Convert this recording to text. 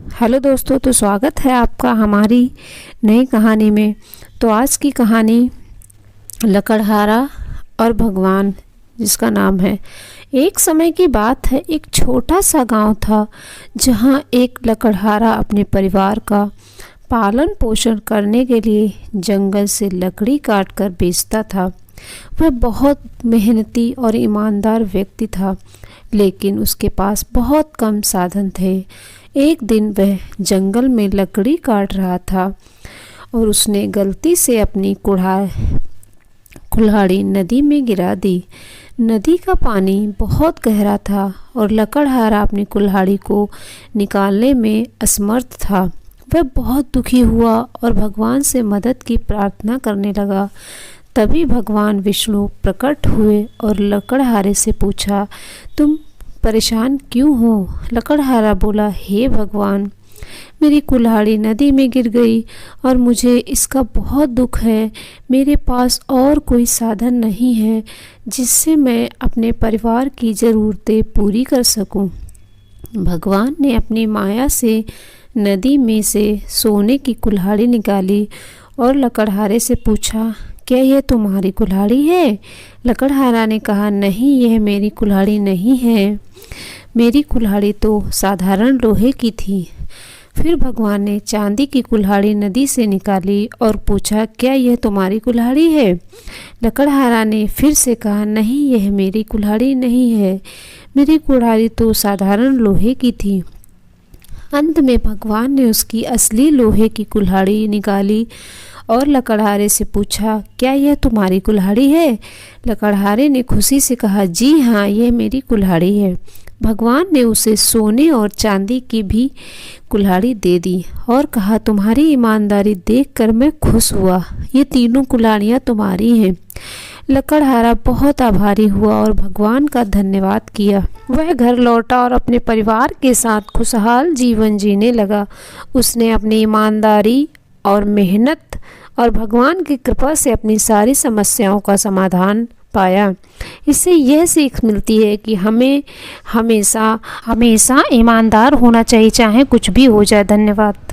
Hello दोस्तों, तो स्वागत है आपका हमारी नई कहानी में। तो आज की कहानी लकड़हारा और भगवान, जिसका नाम है। एक समय की बात है, एक छोटा सा गांव था जहां एक लकड़हारा अपने परिवार का पालन पोषण करने के लिए जंगल से लकड़ी काटकर बेचता था। वह बहुत मेहनती और ईमानदार व्यक्ति था, लेकिन उसके पास बहुत कम साधन थे। एक दिन वह जंगल में लकड़ी काट रहा था और उसने गलती से अपनी कुल्हाड़ी नदी में गिरा दी। नदी का पानी बहुत गहरा था और लकड़हारा अपनी कुल्हाड़ी को निकालने में असमर्थ था। वह बहुत दुखी हुआ और भगवान से मदद की प्रार्थना करने लगा। तभी भगवान विष्णु प्रकट हुए और लकड़हारे से पूछा, तुम परेशान क्यों हो? लकड़हारा बोला, हे भगवान, मेरी कुल्हाड़ी नदी में गिर गई और मुझे इसका बहुत दुख है। मेरे पास और कोई साधन नहीं है जिससे मैं अपने परिवार की ज़रूरतें पूरी कर सकूं। भगवान ने अपनी माया से नदी में से सोने की कुल्हाड़ी निकाली और लकड़हारे से पूछा, क्या यह तुम्हारी कुल्हाड़ी है? लकड़हारा ने कहा, नहीं, यह मेरी कुल्हाड़ी नहीं है। मेरी कुल्हाड़ी तो साधारण लोहे की थी। फिर भगवान ने चांदी की कुल्हाड़ी नदी से निकाली और पूछा, क्या यह तुम्हारी कुल्हाड़ी है? लकड़हारा ने फिर से कहा, नहीं, यह मेरी कुल्हाड़ी नहीं है। मेरी कुल्हाड़ी तो साधारण लोहे की थी। अंत में भगवान ने उसकी असली लोहे की कुल्हाड़ी निकाली और लकड़हारे से पूछा, क्या यह तुम्हारी कुल्हाड़ी है? लकड़हारे ने खुशी से कहा, जी हाँ, यह मेरी कुल्हाड़ी है। भगवान ने उसे सोने और चांदी की भी कुल्हाड़ी दे दी और कहा, तुम्हारी ईमानदारी देखकर मैं खुश हुआ। ये तीनों कुल्हाड़ियाँ तुम्हारी हैं। लकड़हारा बहुत आभारी हुआ और भगवान का धन्यवाद किया। वह घर लौटा और अपने परिवार के साथ खुशहाल जीवन जीने लगा। उसने अपनी ईमानदारी और मेहनत और भगवान की कृपा से अपनी सारी समस्याओं का समाधान पाया। इससे यह सीख मिलती है कि हमें हमेशा ईमानदार होना चाहिए, चाहे कुछ भी हो जाए। धन्यवाद।